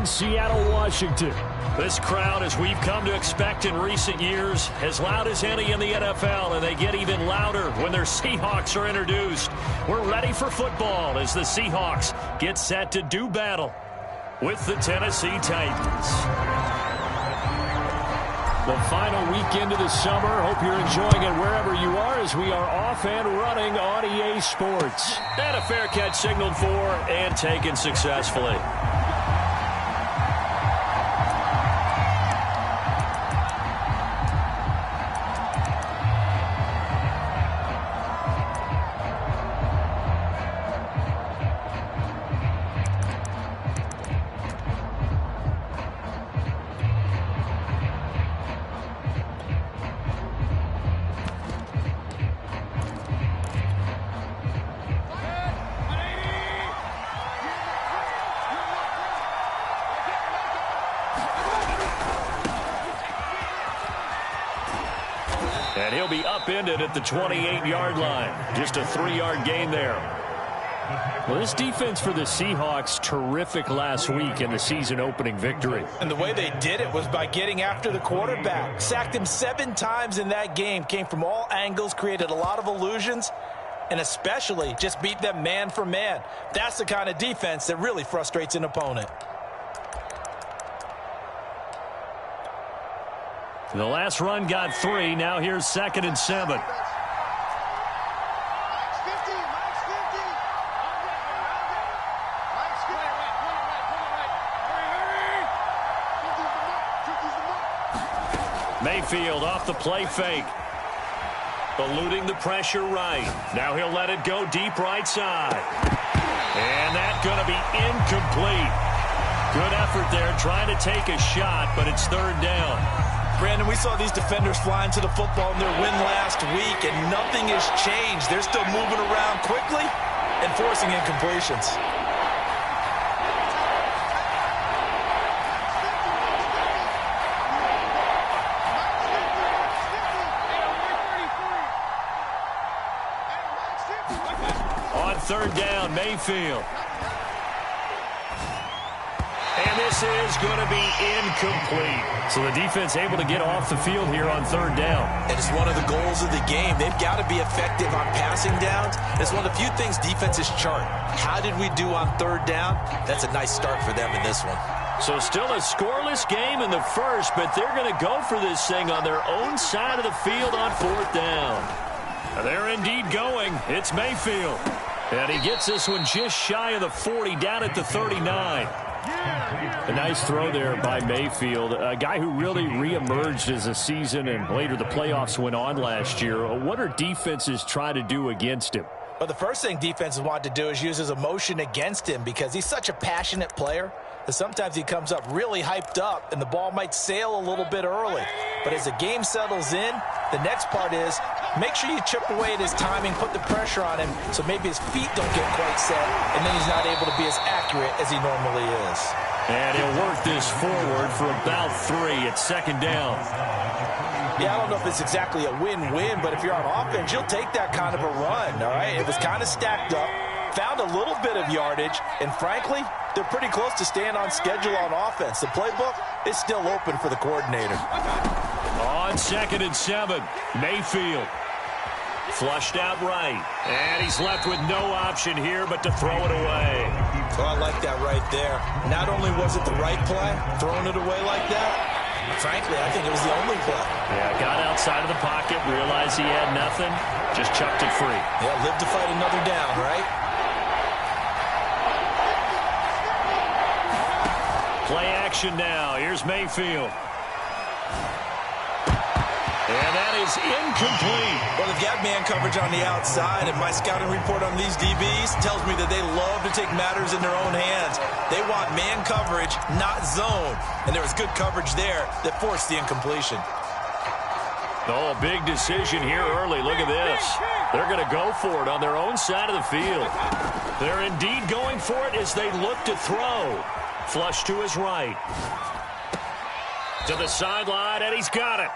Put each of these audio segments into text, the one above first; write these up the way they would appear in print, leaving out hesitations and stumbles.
in Seattle, Washington. This crowd, as we've come to expect in recent years, as loud as any in the NFL, and they get even louder when their Seahawks are introduced. We're ready for football as the Seahawks get set to do battle with the Tennessee Titans. The final weekend of the summer. Hope you're enjoying it wherever you are as we are off and running on EA Sports. And a fair catch signaled for and taken successfully. And he'll be upended at the 28-yard line. Just a 3-yard gain there. Well, this defense for the Seahawks, terrific last week in the season-opening victory. And the way they did it was by getting after the quarterback. Sacked him 7 times in that game. Came from all angles, created a lot of illusions, and especially just beat them man for man. That's the kind of defense that really frustrates an opponent. The last run got 3. Now here's 2nd and 7. Mayfield off the play fake. Eluding the pressure right. Now he'll let it go deep right side. And that's going to be incomplete. Good effort there trying to take a shot, but it's 3rd down. Brandon, we saw these defenders flying to the football in their win last week, and nothing has changed. They're still moving around quickly and forcing incompletions. On 3rd down, Mayfield. And this is going to be incomplete. So the defense able to get off the field here on 3rd down. And it's one of the goals of the game. They've got to be effective on passing downs. It's one of the few things defenses chart. How did we do on 3rd down? That's a nice start for them in this one. So still a scoreless game in the first, but they're going to go for this thing on their own side of the field on 4th down. They're indeed going. It's Mayfield. And he gets this one just shy of the 40, down at the 39. A nice throw there by Mayfield, a guy who really reemerged as the season and later the playoffs went on last year. What are defenses trying to do against him? Well, the first thing defenses want to do is use his emotion against him because he's such a passionate player that sometimes he comes up really hyped up and the ball might sail a little bit early. But as the game settles in, the next part is make sure you chip away at his timing, put the pressure on him so maybe his feet don't get quite set, and then he's not able to be as accurate as he normally is. And he'll work this forward for about 3 at 2nd down. Yeah, I don't know if it's exactly a win-win, but if you're on offense, you'll take that kind of a run, all right? It was kind of stacked up, found a little bit of yardage, and frankly, they're pretty close to staying on schedule on offense. The playbook is still open for the coordinator. On 2nd and 7, Mayfield. Flushed out right. And he's left with no option here but to throw it away. Oh, I like that right there. Not only was it the right play, throwing it away like that, frankly, I think it was the only play. Yeah, got outside of the pocket, realized he had nothing, just chucked it free. Yeah, live to fight another down, right? Play action now. Here's Mayfield. And that is incomplete. Well, they've got man coverage on the outside, and my scouting report on these DBs tells me that they love to take matters in their own hands. They want man coverage, not zone. And there was good coverage there that forced the incompletion. Oh, big decision here early. Look at this. They're going to go for it on their own side of the field. They're indeed going for it as they look to throw. Flush to his right. To the sideline, and he's got it.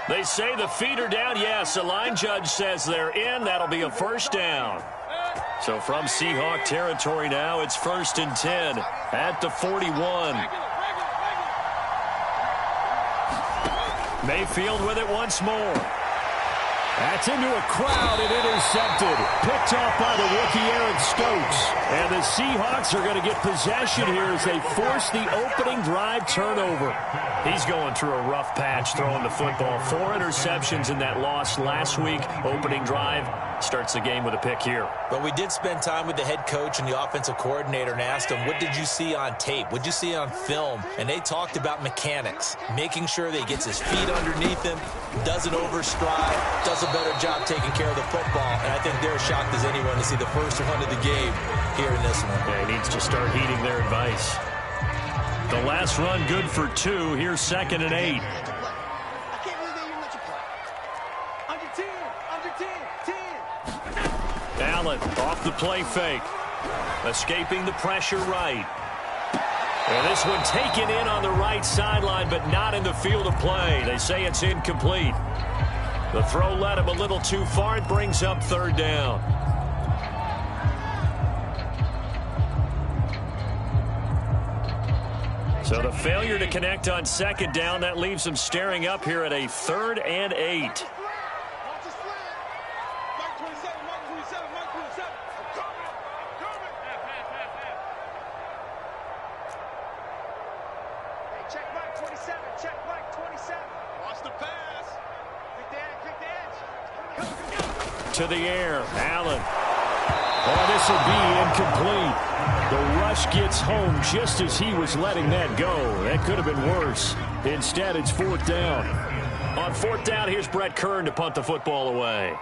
They say the feet are down. Yes, the line judge says they're in. That'll be a 1st down. So from Seahawk territory now, it's 1st and 10 at the 41. Mayfield with it once more. That's into a crowd and intercepted. Picked off by the rookie Aaron Stokes. And the Seahawks are going to get possession here as they force the opening drive turnover. He's going through a rough patch throwing the football. 4 interceptions in that loss last week. Opening drive starts the game with a pick here. But we did spend time with the head coach and the offensive coordinator and asked him, what did you see on tape? What did you see on film? And they talked about mechanics, making sure that he gets his feet underneath him, doesn't overstride, does a better job taking care of the football. And I think they're as shocked as anyone to see the first run of the game here in this one. Yeah, he needs to start heeding their advice. The last run good for 2. Here's 2nd and 8. Allen off the play fake. Escaping the pressure right. And this one taken in on the right sideline, but not in the field of play. They say it's incomplete. The throw led him a little too far. It brings up 3rd down. So the failure to connect on 2nd down, that leaves them staring up here at a 3rd and 8. To the air, Allen. Oh, this will be incomplete. The rush gets home just as he was letting that go. That could have been worse. Instead, it's 4th down. On 4th down, here's Brett Kern to punt the football away.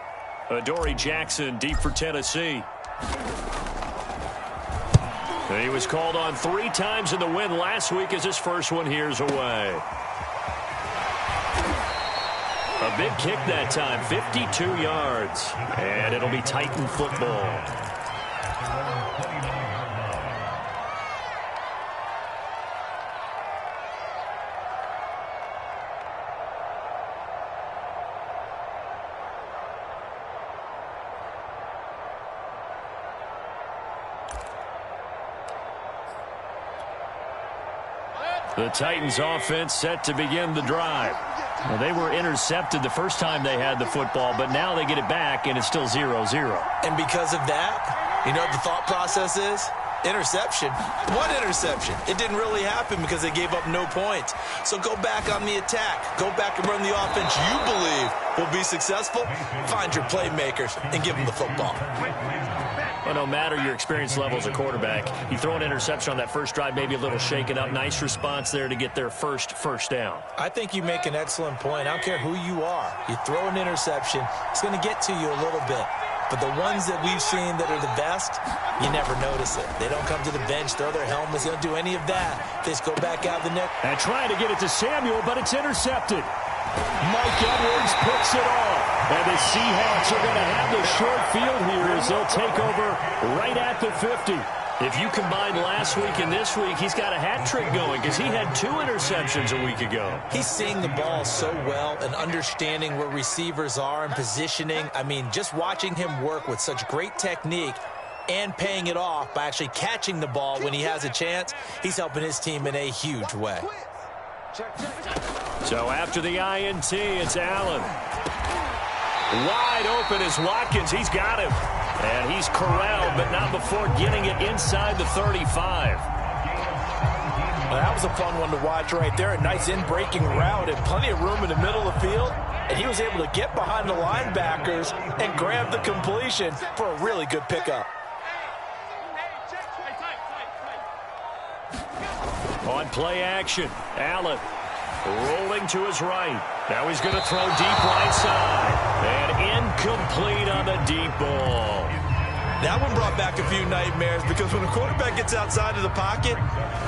Adoree Jackson deep for Tennessee. And he was called on 3 times in the win last week as his first one here's away. A big kick that time, 52 yards. And it'll be Titan football. The Titans offense set to begin the drive. Well, they were intercepted the first time they had the football, but now they get it back, and it's still 0-0. And because of that, you know what the thought process is? Interception. One interception. It didn't really happen because they gave up no points. So go back on the attack. Go back and run the offense you believe will be successful. Find your playmakers and give them the football. Well, no matter your experience level as a quarterback, you throw an interception on that first drive, maybe a little shaken up. Nice response there to get their first down. I think you make an excellent point. I don't care who you are. You throw an interception, it's going to get to you a little bit. But the ones that we've seen that are the best, you never notice it. They don't come to the bench, throw their helmets, they don't do any of that. They just go back out the net. And trying to get it to Samuel, but it's intercepted. Mike Edwards picks it off. And the Seahawks are going to have the short field here as they'll take over right at the 50. If you combine last week and this week, he's got a hat trick going because he had 2 interceptions a week ago. He's seeing the ball so well and understanding where receivers are and positioning. I mean, just watching him work with such great technique and paying it off by actually catching the ball when he has a chance, he's helping his team in a huge way. So after the INT, it's Allen. Wide open is Watkins. He's got him. And he's corralled, but not before getting it inside the 35. Well, that was a fun one to watch right there. A nice in-breaking route and plenty of room in the middle of the field. And he was able to get behind the linebackers and grab the completion for a really good pickup. On play action, Allen rolling to his right. Now he's going to throw deep right side. And incomplete on the deep ball. That one brought back a few nightmares because when a quarterback gets outside of the pocket,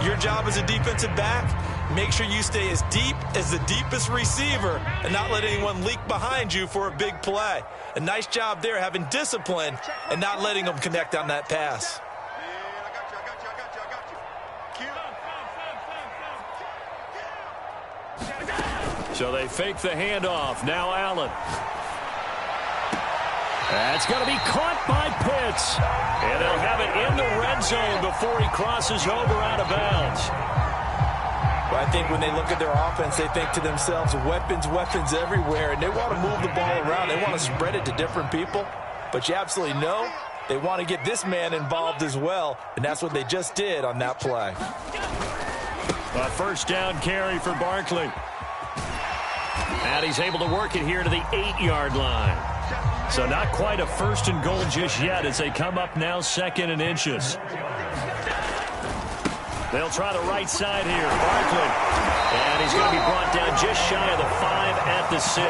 your job as a defensive back, make sure you stay as deep as the deepest receiver and not let anyone leak behind you for a big play. A nice job there having discipline and not letting them connect on that pass. So they fake the handoff. Now Allen. That's going to be caught by Pitts. And they'll have it in the red zone before he crosses over out of bounds. Well, I think when they look at their offense, they think to themselves, weapons, weapons everywhere, and they want to move the ball around. They want to spread it to different people, but you absolutely know they want to get this man involved as well, and that's what they just did on that play. A first down carry for Barkley. And he's able to work it here to the 8-yard line. So not quite a first and goal just yet as they come up now 2nd and inches. They'll try the right side here. Barkley. And he's going to be brought down just shy of the 5 at the 6.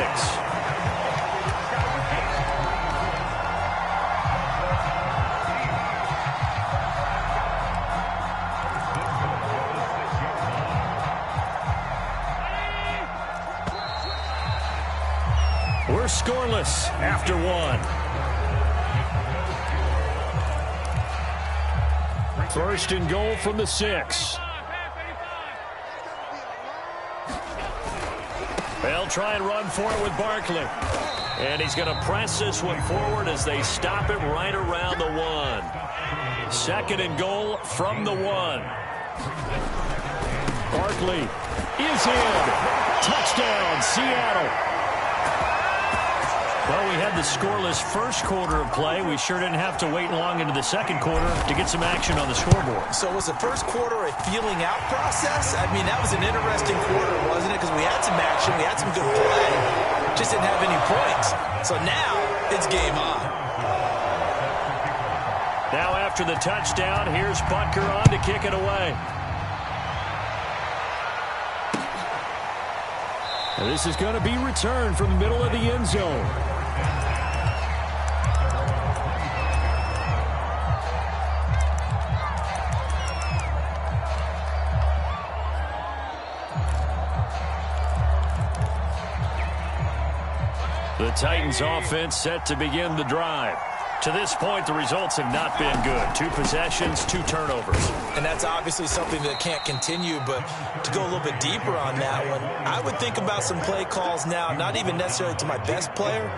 We're scoreless after 1. First and goal from the 6. They'll try and run for it with Barkley. And he's going to press this one forward as they stop it right around the 1. 2nd and goal from the 1. Barkley is in. Touchdown, Seattle. Well, we had the scoreless first quarter of play. We sure didn't have to wait long into the second quarter to get some action on the scoreboard. So was the first quarter a feeling out process? I mean, that was an interesting quarter, wasn't it? Because we had some action, we had some good play, just didn't have any points. So now it's game on. Now after the touchdown, here's Butker on to kick it away. And this is going to be returned from the middle of the end zone. The Titans offense set to begin the drive. To this point, the results have not been good. 2 possessions, 2 turnovers. And that's obviously something that can't continue, but to go a little bit deeper on that one, I would think about some play calls now, not even necessarily to my best player,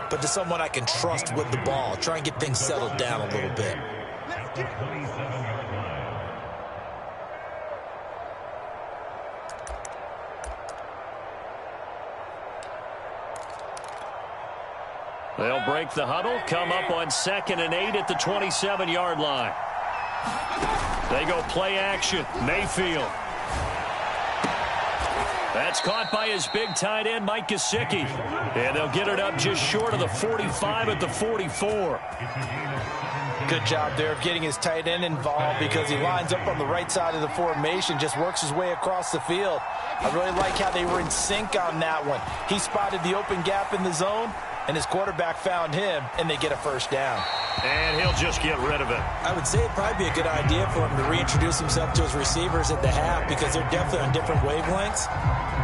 but to someone I can trust with the ball. Try and get things settled down a little bit. They'll break the huddle, come up on 2nd and 8 at the 27-yard line. They go play action. Mayfield. That's caught by his big tight end, Mike Gesicki. And they'll get it up just short of the 45 at the 44. Good job there of getting his tight end involved because he lines up on the right side of the formation, just works his way across the field. I really like how they were in sync on that one. He spotted the open gap in the zone, and his quarterback found him, and they get a first down. And he'll just get rid of it. I would say it'd probably be a good idea for him to reintroduce himself to his receivers at the half because they're definitely on different wavelengths.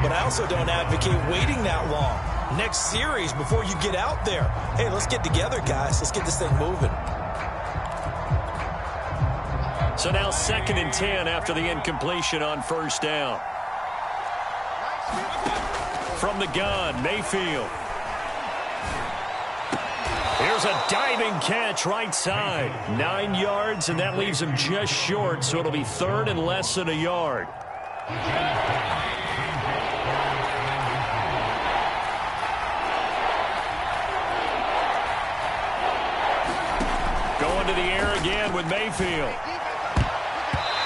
But I also don't advocate waiting that long. Next series, before you get out there, hey, let's get together, guys. Let's get this thing moving. So now 2nd and 10 after the incompletion on first down. From the gun, Mayfield. Here's a diving catch right side. 9 yards, and that leaves him just short, so it'll be 3rd and less than a yard. Going to the air again with Mayfield.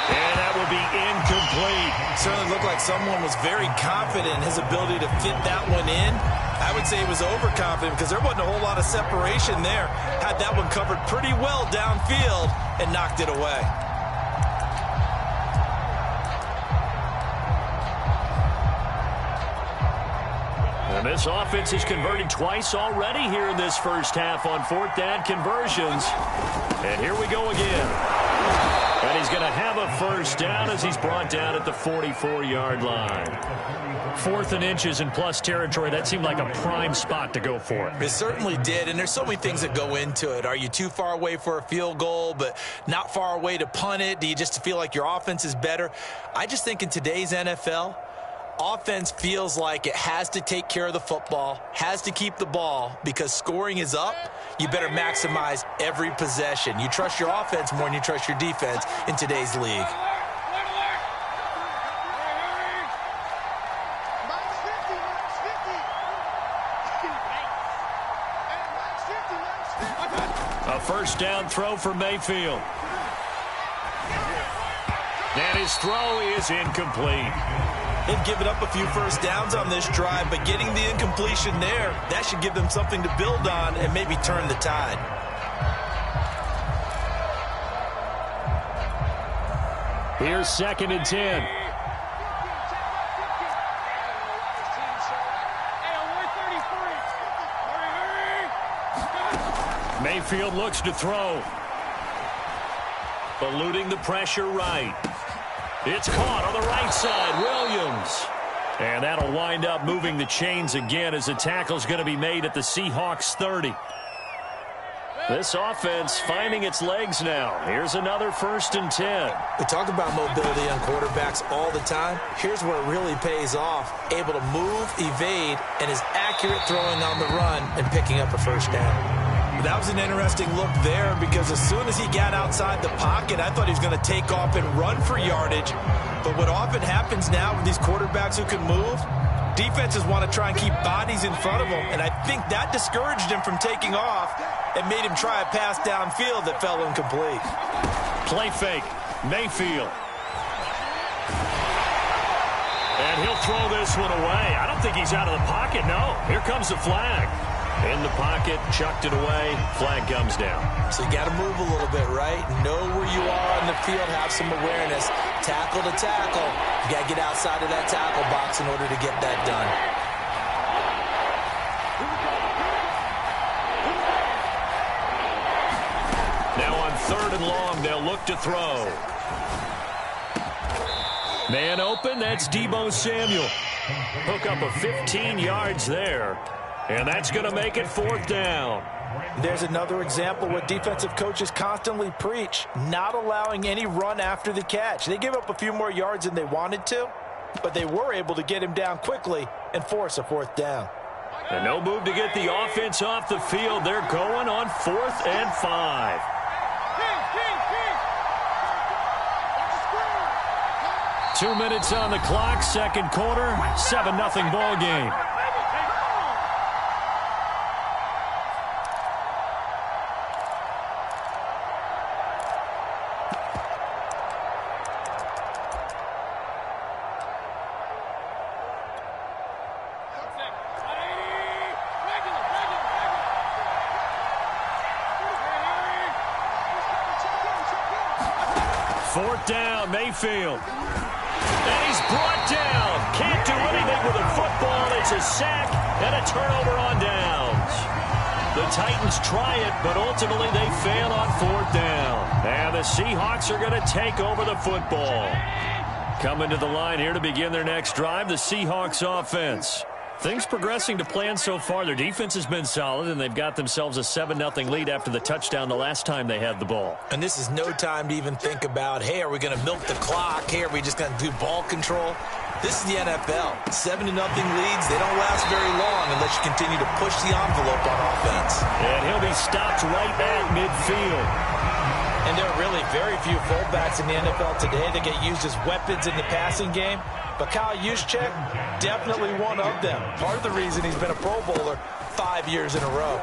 And that will be incomplete. Certainly looked like someone was very confident in his ability to fit that one in. I would say he was overconfident because there wasn't a whole lot of separation there. Had that one covered pretty well downfield and knocked it away. And this offense has converted twice already here in this first half on 4th down conversions. And here we go again. And he's going to have a first down as he's brought down at the 44-yard line. 4th and inches in plus territory. That seemed like a prime spot to go for it. It certainly did, and there's so many things that go into it. Are you too far away for a field goal, but not far away to punt it? Do you just feel like your offense is better? I just think in today's NFL, offense feels like it has to take care of the football, has to keep the ball, because scoring is up. You better maximize every possession. You trust your offense more than you trust your defense in today's league. A first down throw for Mayfield. And his throw is incomplete. They've given up a few first downs on this drive, but getting the incompletion there, that should give them something to build on and maybe turn the tide. Here's 2nd and 10. Mayfield looks to throw. Eluding the pressure right. It's caught on the right side. Williams. And that'll wind up moving the chains again as the tackle's going to be made at the Seahawks 30. This offense finding its legs now. Here's another 1st and 10. We talk about mobility on quarterbacks all the time. Here's where it really pays off. Able to move, evade, and is accurate throwing on the run and picking up a first down. That was an interesting look there because as soon as he got outside the pocket, I thought he was going to take off and run for yardage. But what often happens now with these quarterbacks who can move, defenses want to try and keep bodies in front of them, and I think that discouraged him from taking off and made him try a pass downfield that fell incomplete. Play fake. Mayfield. And he'll throw this one away. I don't think he's out of the pocket, no. Here comes the flag. In the pocket, chucked it away, flag comes down. So you got to move a little bit, right? Know where you are on the field, have some awareness. Tackle to tackle. You got to get outside of that tackle box in order to get that done. Now on 3rd and long, they'll look to throw. Man open, that's Deebo Samuel. Hook up a 15 yards there. And that's going to make it 4th down. There's another example what defensive coaches constantly preach, not allowing any run after the catch. They gave up a few more yards than they wanted to, but they were able to get him down quickly and force a 4th down. And no move to get the offense off the field. They're going on 4th and 5. Two minutes on the clock, 2nd quarter, 7-0 ball game. Down, Mayfield. And he's brought down. Can't do anything with a football. It's a sack and a turnover on downs. The Titans try it, but ultimately they fail on 4th down. And the Seahawks are going to take over the football. Coming to the line here to begin their next drive, the Seahawks offense. Things progressing to plan so far. Their defense has been solid, and they've got themselves a 7-0 lead after the touchdown the last time they had the ball. And this is no time to even think about, hey, are we going to milk the clock? Hey, are we just going to do ball control? This is the NFL. 7-0 leads, they don't last very long unless you continue to push the envelope on offense. And he'll be stopped right at midfield. And there are really very few fullbacks in the NFL today that get used as weapons in the passing game. But Kyle Juszczyk, definitely one of them. Part of the reason he's been a Pro Bowler 5 years in a row.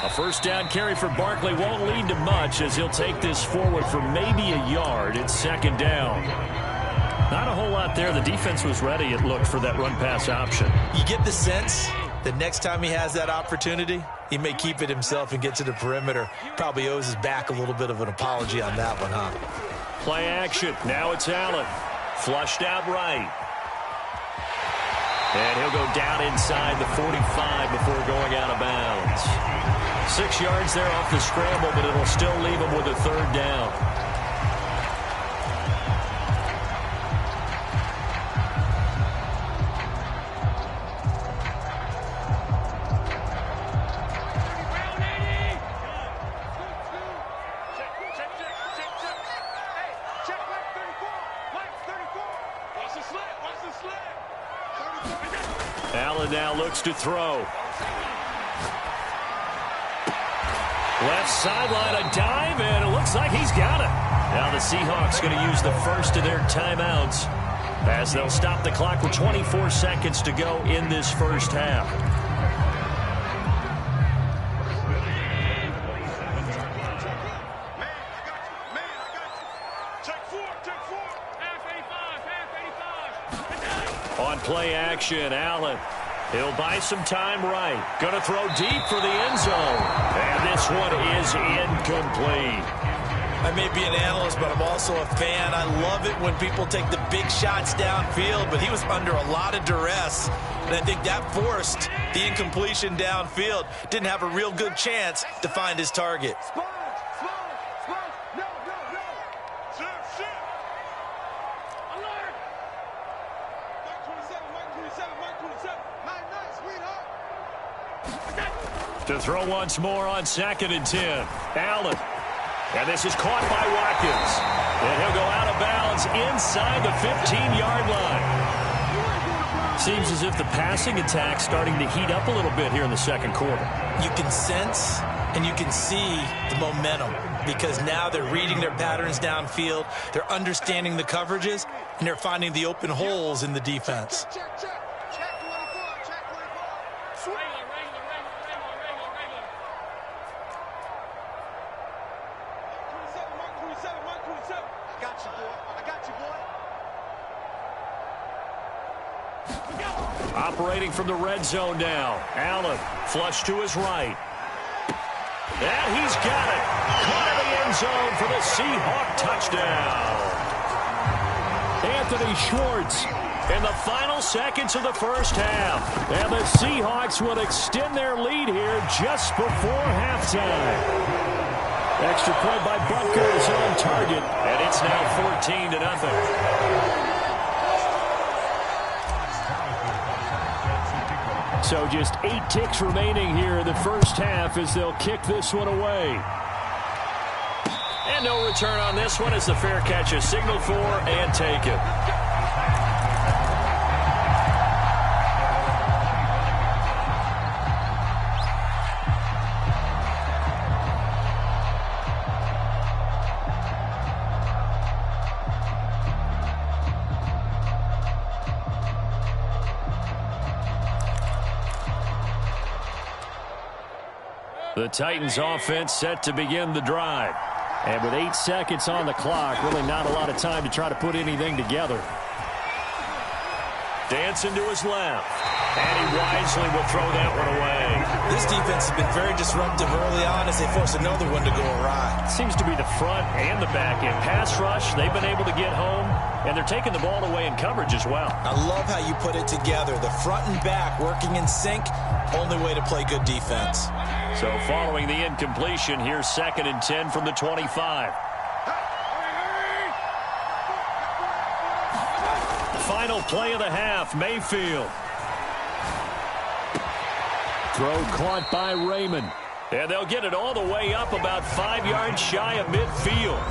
A first down carry for Barkley won't lead to much as he'll take this forward for maybe a yard. It's 2nd down. Not a whole lot there. The defense was ready, it looked, for that run-pass option. You get the sense that next time he has that opportunity, he may keep it himself and get to the perimeter. Probably owes his back a little bit of an apology on that one, huh? Play action. Now it's Allen. Flushed out right. And he'll go down inside the 45 before going out of bounds. 6 yards there off the scramble, but it'll still leave him with a 3rd down. Allen now looks to throw. Left sideline, a dive, and it looks like he's got it. Now the Seahawks going to use the first of their timeouts as they'll stop the clock with 24 seconds to go in this first half. On play action, Allen. He'll buy some time right. Going to throw deep for the end zone. And this one is incomplete. I may be an analyst, but I'm also a fan. I love it when people take the big shots downfield, but he was under a lot of duress, and I think that forced the incompletion downfield. Didn't have a real good chance to find his target. To throw once more on 2nd and 10. Allen. And this is caught by Watkins. And he'll go out of bounds inside the 15-yard line. Seems as if the passing attack's starting to heat up a little bit here in the second quarter. You can sense and you can see the momentum because now they're reading their patterns downfield, they're understanding the coverages, and they're finding the open holes in the defense. Operating from the red zone now. Allen, flush to his right. And he's got it. Caught in the end zone for the Seahawk touchdown. Anthony Schwartz. In the final seconds of the first half. And the Seahawks will extend their lead here just before halftime. Extra point by Butker is on target. And it's now 14-0. So just 8 ticks remaining here in the first half as they'll kick this one away. And no return on this one as the fair catch is signaled for and taken. The Titans offense set to begin the drive. And with 8 seconds on the clock, really not a lot of time to try to put anything together. Dancing to his left. And he wisely will throw that one away. This defense has been very disruptive early on as they force another one to go awry. Seems to be the front and the back end. Pass rush, they've been able to get home, and they're taking the ball away in coverage as well. I love how you put it together. The front and back working in sync, only way to play good defense. So following the incompletion, here's 2nd and 10 from the 25. Final play of the half, Mayfield. Throw caught by Raymond. And they'll get it all the way up about 5 yards shy of midfield.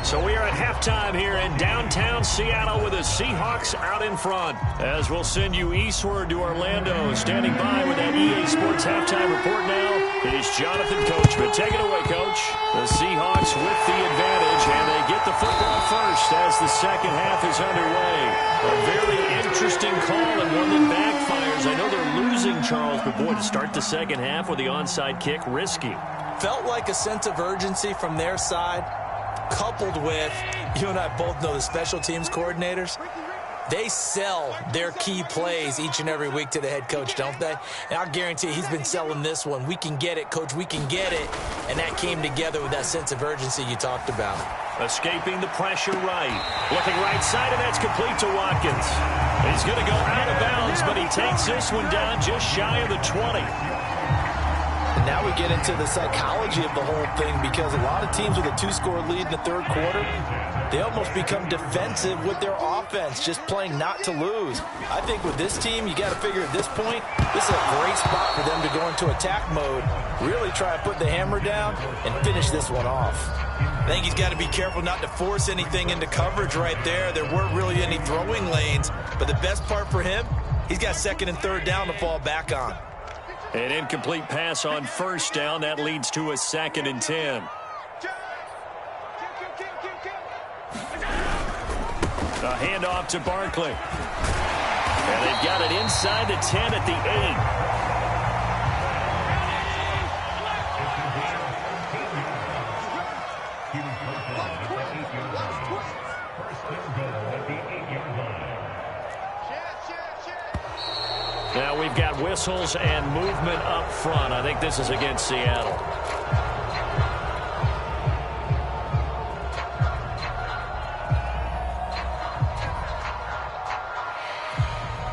So we are at halftime here in downtown Seattle with the Seahawks out in front. As we'll send you eastward to Orlando. Standing by with that EA Sports halftime report now is Jonathan Coachman. Take it away, Coach. The Seahawks with the advantage, and they get the football first as the second half is underway. A very interesting call and one that backfires. I know they're losing, Charles, but boy, to start the second half with the onside kick, risky. Felt like a sense of urgency from their side, coupled with, you and I both know the special teams coordinators, they sell their key plays each and every week to the head coach, don't they? And I'll guarantee he's been selling this one. We can get it, coach, we can get it. And that came together with that sense of urgency you talked about. Escaping the pressure right. Looking right side, and that's complete to Watkins. He's going to go out of bounds, but he takes this one down just shy of the 20. And now we get into the psychology of the whole thing because a lot of teams with a 2-score lead in the third quarter, they almost become defensive with their offense, just playing not to lose. I think with this team, you got to figure at this point, this is a great spot for them to go into attack mode, really try to put the hammer down and finish this one off. I think he's got to be careful not to force anything into coverage right there. There weren't really any throwing lanes, but the best part for him, he's got 2nd and 3rd down to fall back on. An incomplete pass on first down. That leads to a 2nd and 10. A handoff to Barkley. And they've got it inside the 10 at the 8. Now we've got whistles and movement up front. I think this is against Seattle.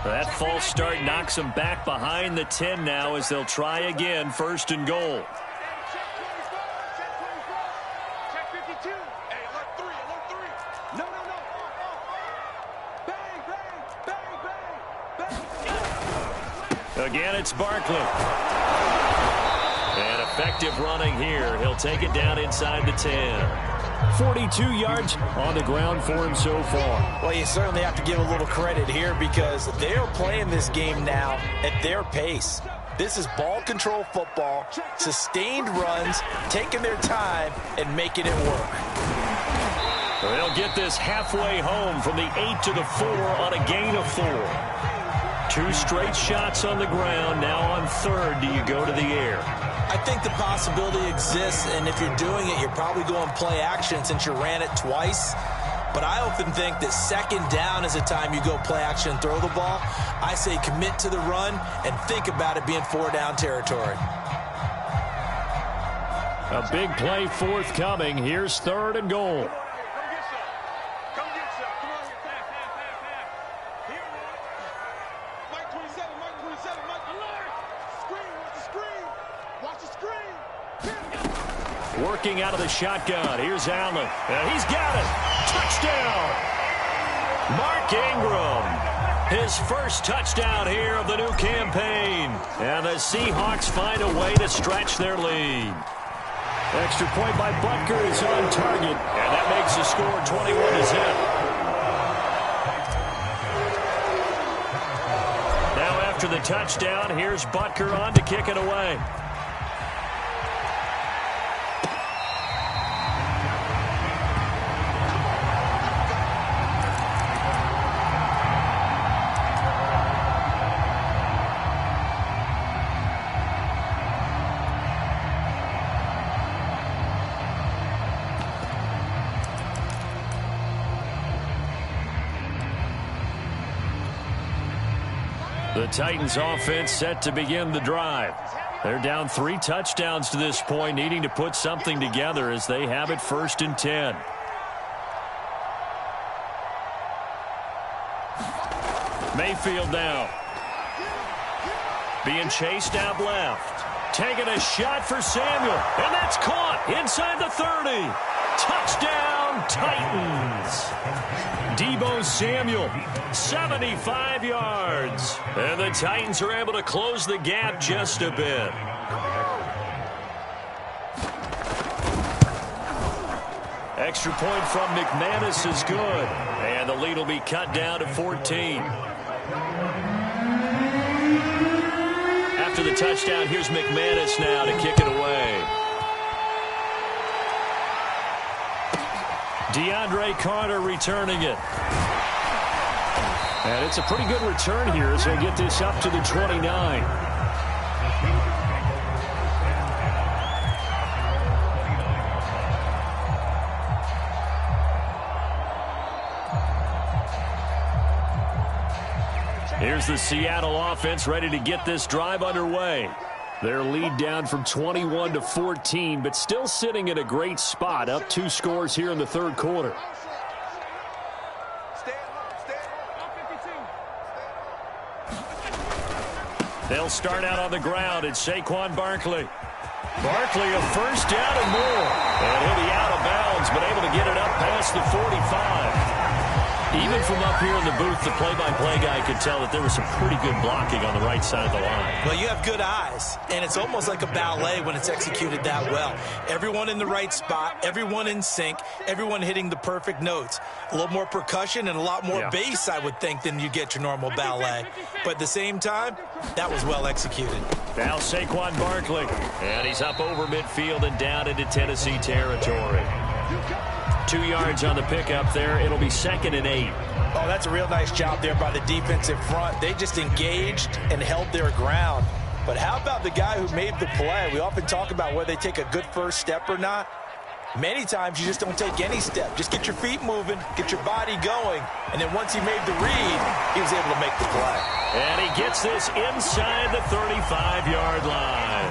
That false start knocks them back behind the 10 now as they'll try again, 1st and goal. Again, it's Barkley. And effective running here. He'll take it down inside the 10. 42 yards on the ground for him so far. Well, you certainly have to give a little credit here because they're playing this game now at their pace. This is ball control football, sustained runs, taking their time and making it work. They'll get this halfway home from the 8 to the 4 on a gain of 4. 2 straight shots on the ground. Now on 3rd, do you go to the air? I think the possibility exists, and if you're doing it, you're probably going play action since you ran it twice. But I often think that 2nd down is the time you go play action and throw the ball. I say commit to the run and think about it being 4-down territory. A big play forthcoming. Here's 3rd and goal. Working out of the shotgun. Here's Allen. And he's got it. Touchdown. Mark Ingram. His first touchdown here of the new campaign. And the Seahawks find a way to stretch their lead. Extra point by Butker is on target. And that makes the score 21-0. Now after the touchdown, here's Butker on to kick it away. The Titans offense set to begin the drive. They're down 3 touchdowns to this point, needing to put something together as they have it 1st and 10. Mayfield now. Being chased out left. Taking a shot for Samuel. And that's caught inside the 30. Touchdown, Titans. Deebo Samuel, 75 yards. And the Titans are able to close the gap just a bit. Extra point from McManus is good. And the lead will be cut down to 14. After the touchdown, here's McManus now to kick it away. DeAndre Carter returning it. And it's a pretty good return here as they get this up to the 29. Here's the Seattle offense ready to get this drive underway. Their lead down from 21 to 14, but still sitting in a great spot, up 2 scores here in the 3rd quarter. They'll start out on the ground. It's Saquon Barkley. Barkley a 1st down and more. And he'll be out of bounds, but able to get it up past the 45. Even from up here in the booth, the play-by-play guy could tell that there was some pretty good blocking on the right side of the line. Well, you have good eyes, and it's almost like a ballet when it's executed that well. Everyone in the right spot, everyone in sync, everyone hitting the perfect notes. A little more percussion and a lot more bass, I would think, than you get your normal ballet. But at the same time, that was well executed. Now Saquon Barkley. And he's up over midfield and down into Tennessee territory. 2 yards on the pickup there. It'll be 2nd and 8. Oh, that's a real nice job there by the defensive front. They just engaged and held their ground. But how about the guy who made the play? We often talk about whether they take a good first step or not. Many times you just don't take any step. Just get your feet moving, get your body going, and then once he made the read, he was able to make the play. And he gets this inside the 35-yard line.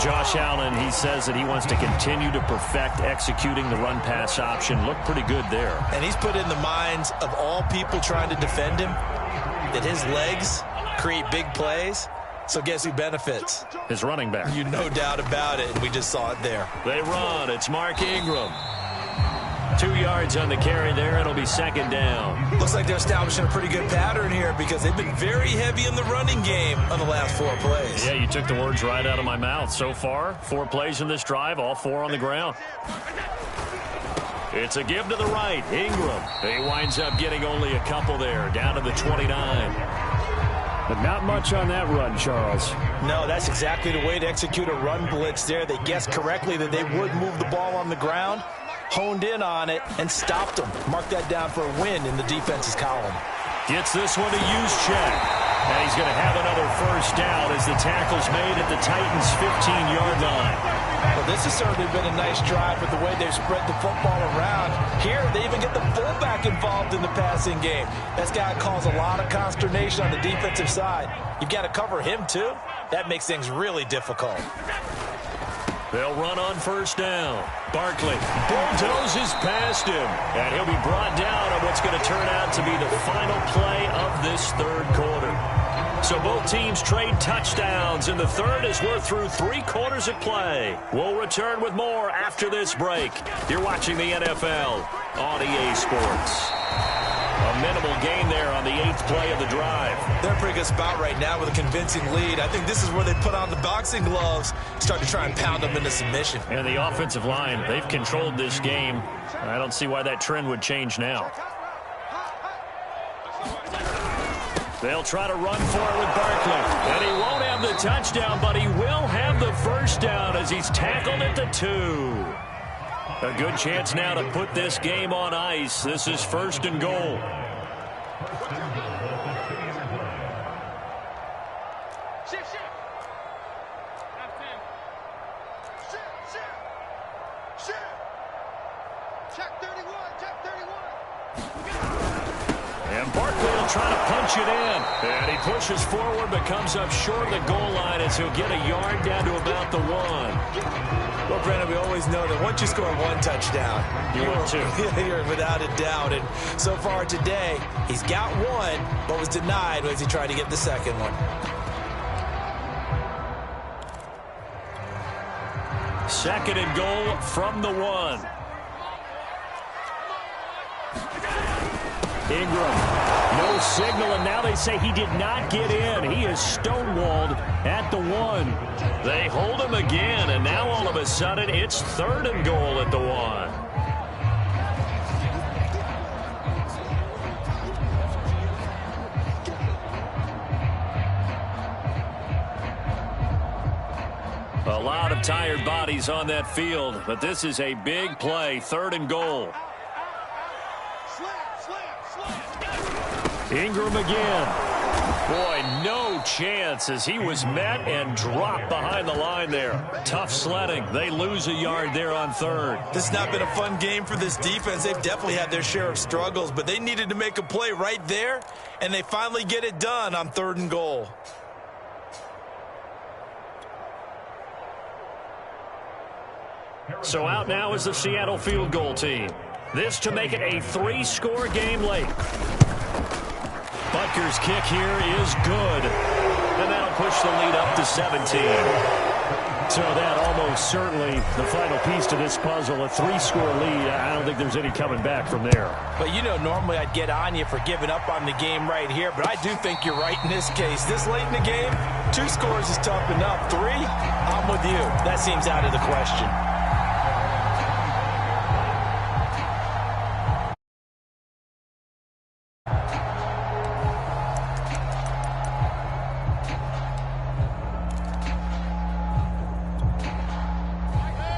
Josh Allen, he says that he wants to continue to perfect executing the run-pass option. Looked pretty good there. And he's put in the minds of all people trying to defend him that his legs create big plays. So guess who benefits? His running back. You no doubt about it, and we just saw it there. They run. It's Mark Ingram. 2 yards on the carry there. It'll be second down. Looks like they're establishing a pretty good pattern here because they've been very heavy in the running game on the last 4 plays. Yeah, you took the words right out of my mouth. So far, 4 plays in this drive, all 4 on the ground. It's a give to the right. Ingram. He winds up getting only a couple there, down to the 29. But not much on that run, Charles. No, that's exactly the way to execute a run blitz there. They guessed correctly that they would move the ball on the ground, honed in on it, and stopped them. Mark that down for a win in the defense's column. Gets this one to Juszczyk. And he's going to have another first down as the tackle's made at the Titans' 15-yard line. Well, this has certainly been a nice drive with the way they've spread the football around. Here, they even get the fullback involved in the passing game. That's got to cause a lot of consternation on the defensive side. You've got to cover him, too. That makes things really difficult. They'll run on first down. Barkley bulldozes past him, and he'll be brought down on what's going to turn out to be the final play of this third quarter. So both teams trade touchdowns in the third as we're through 3 quarters of play. We'll return with more after this break. You're watching the NFL on EA Sports. A minimal gain there on the 8th play of the drive. They're in a pretty good spot right now with a convincing lead. I think this is where they put on the boxing gloves, start to try and pound them into submission. And the offensive line, they've controlled this game. I don't see why that trend would change now. They'll try to run for it with Barkley. And he won't have the touchdown, but he will have the first down as he's tackled at the 2. A good chance now to put this game on ice. This is first and goal. And Barkley will try to punch it in. And he pushes forward but comes up short of the goal line as he'll get a yard down to about the 1. Well, Brandon, we always know that once you score 1 touchdown, you're without a doubt. And so far today, he's got 1, but was denied as he tried to get the second one. Second and goal from the 1. Ingram, no signal, and now they say he did not get in. He is stonewalled at the 1. They hold him again, and now all of a sudden it's third and goal at the 1. A lot of tired bodies on that field, but this is a big play, third and goal. Ingram again. Boy, no chance as he was met and dropped behind the line there. Tough sledding. They lose a yard there on third. This has not been a fun game for this defense. They've definitely had their share of struggles, but they needed to make a play right there, and they finally get it done on third and goal. So out now is the Seattle field goal team. This to make it a 3-score game late. Butker's kick here is good. And that'll push the lead up to 17. So that almost certainly the final piece to this puzzle, a 3-score lead. I don't think there's any coming back from there. But, you know, normally I'd get on you for giving up on the game right here, but I do think you're right in this case. This late in the game, 2 scores is tough enough. 3, I'm with you. That seems out of the question.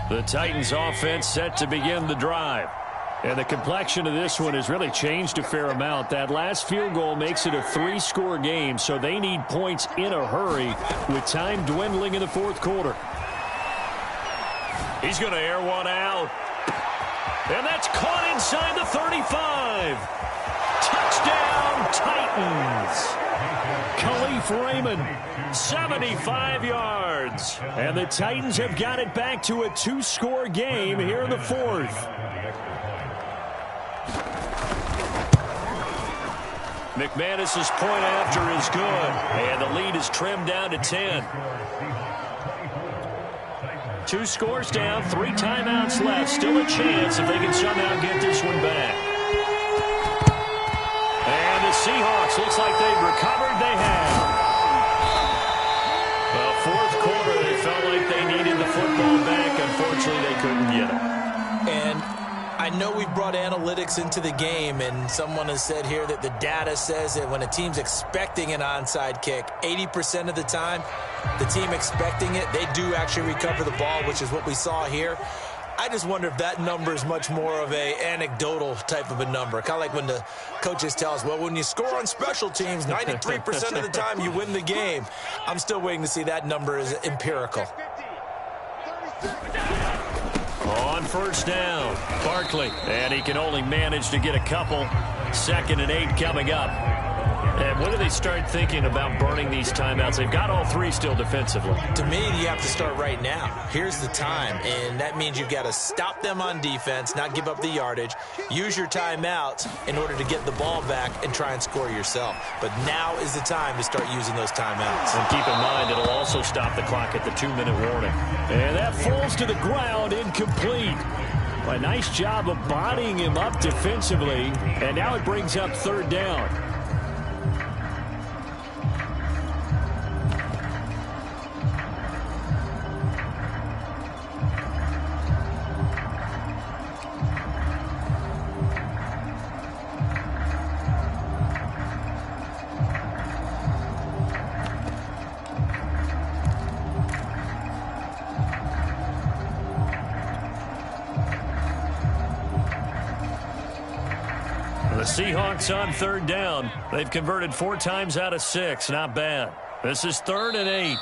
The Titans offense set to begin the drive. And the complexion of this one has really changed a fair amount. That last field goal makes it a 3-score game, so they need points in a hurry with time dwindling in the fourth quarter. He's going to air one out. And that's caught inside the 35. Touchdown, Titans. Khalif Raymond, 75 yards. And the Titans have got it back to a 2-score game here in the fourth. McManus's point after is good. And the lead is trimmed down to 10. 2 scores down, 3 timeouts left. Still a chance if they can somehow get this one back. And the Seahawks, looks like they've recovered. They have. Well, fourth quarter, they felt like they needed the football back. Unfortunately, they couldn't get it. And I know we brought analytics into the game, and someone has said here that the data says that when a team's expecting an onside kick, 80% of the time, the team expecting it, they do actually recover the ball, which is what we saw here. I just wonder if that number is much more of a anecdotal type of a number. Kind of like when the coaches tell us, well, when you score on special teams, 93% of the time you win the game. I'm still waiting to see that number is empirical. On first down, Barkley. And he can only manage to get a couple. 2nd and 8 coming up. And when do they start thinking about burning these timeouts? They've got all 3 still defensively. To me, you have to start right now. Here's the time, and that means you've got to stop them on defense, not give up the yardage, use your timeouts in order to get the ball back and try and score yourself. But now is the time to start using those timeouts. And keep in mind, it'll also stop the clock at the 2-minute warning. And that falls to the ground, incomplete. A nice job of bodying him up defensively, and now it brings up 3rd down. Seahawks on 3rd down. They've converted 4 times out of 6. Not bad. This is 3rd and 8.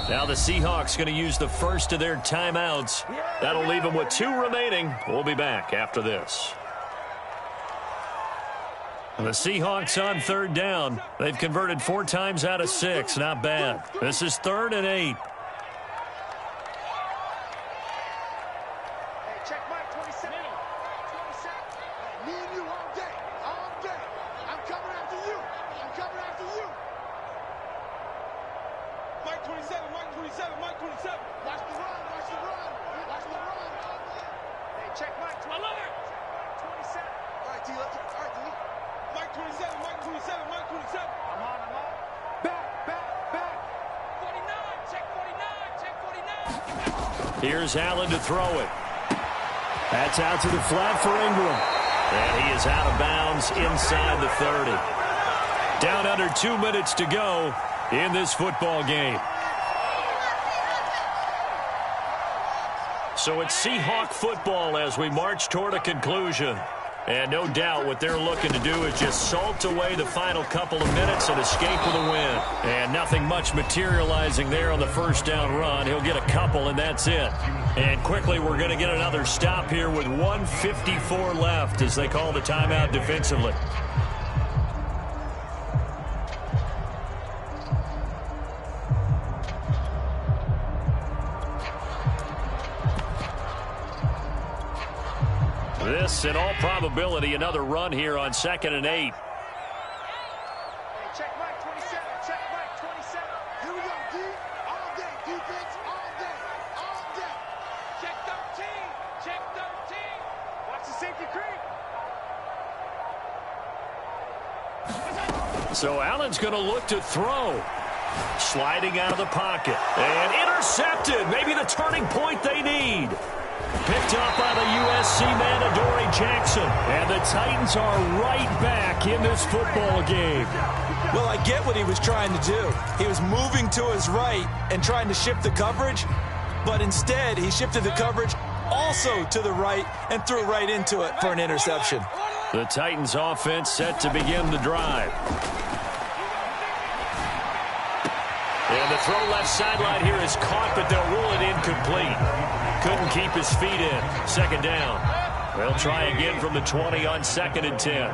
Now the Seahawks going to use the first of their timeouts. That'll leave them with 2 remaining. We'll be back after this. The Seahawks on 3rd down. They've converted 4 times out of 6. Not bad. This is 3rd and 8. Here's Allen to throw it. That's out to the flat for Ingram. And he is out of bounds inside the 30. Down under 2 minutes to go in this football game. So it's Seahawk football as we march toward a conclusion. And no doubt what they're looking to do is just salt away the final couple of minutes and escape with a win. And nothing much materializing there on the first down run. He'll get a couple, and that's it. And quickly, we're going to get another stop here with 1:54 left as they call the timeout defensively. This, in all probability, another run here on 2nd and 8. Check Mike 27. Check Mike 27. Here we go. D all day. Defense all day. All day. Check 13. Check 13. Watch the safety creep. So Allen's going to look to throw. Sliding out of the pocket. And intercepted. Maybe the turning point they need. Picked up by the USC man, Adoree Jackson. And the Titans are right back in this football game. Well, I get what he was trying to do. He was moving to his right and trying to shift the coverage, but instead he shifted the coverage also to the right and threw right into it for an interception. The Titans offense set to begin the drive. And the throw left sideline here is caught, but they'll rule it incomplete. couldn't keep his feet in. Second down. They'll try again from the 20 on 2nd and 10.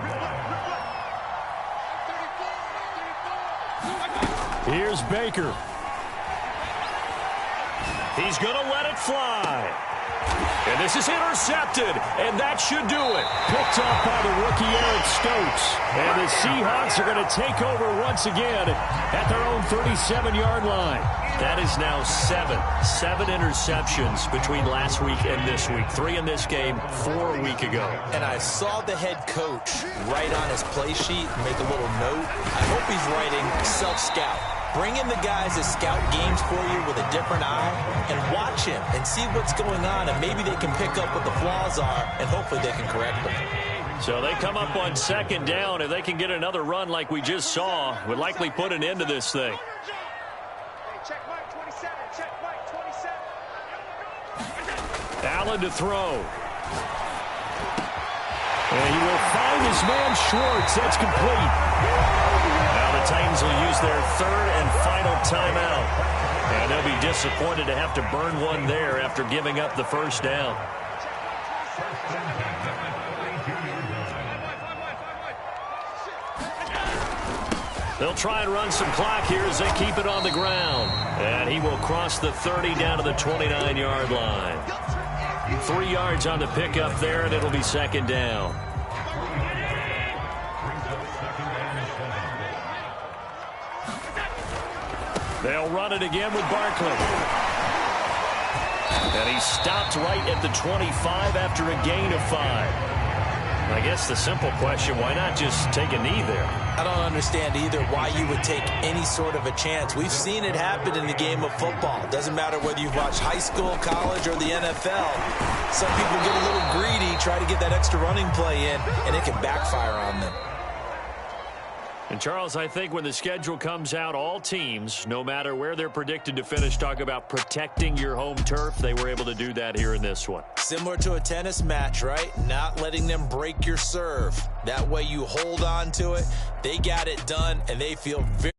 Here's Baker. He's going to let it fly. And this is intercepted, and that should do it. Picked up by the rookie Eric Stokes. And the Seahawks are going to take over once again at their own 37-yard line. That is now 7 interceptions between last week and this week. 3 in this game, 4 a week ago. And I saw the head coach write on his play sheet, make a little note. I hope he's writing self-scout. Bring in the guys that scout games for you with a different eye and watch him and see what's going on, and maybe they can pick up what the flaws are, and hopefully they can correct them. So they come up on 2nd down. If they can get another run like we just saw, would likely put an end to this thing. Check Mike 27. Check Mike 27. Allen to throw. And he will find his man Schwartz. That's complete. Now the Titans will use their 3rd and final timeout. And they'll be disappointed to have to burn one there after giving up the first down. They'll try and run some clock here as they keep it on the ground. And he will cross the 30 down to the 29-yard line. 3 yards on the pickup there, and it'll be 2nd down. They'll run it again with Barkley. And he stopped right at the 25 after a gain of 5. I guess the simple question, why not just take a knee there? I don't understand either why you would take any sort of a chance. We've seen it happen in the game of football. It doesn't matter whether you've watched high school, college, or the NFL. Some people get a little greedy, try to get that extra running play in, and it can backfire on them. And, Charles, I think when the schedule comes out, all teams, no matter where they're predicted to finish, talk about protecting your home turf. They were able to do that here in this one. Similar to a tennis match, right? Not letting them break your serve. That way you hold on to it. They got it done, and they feel very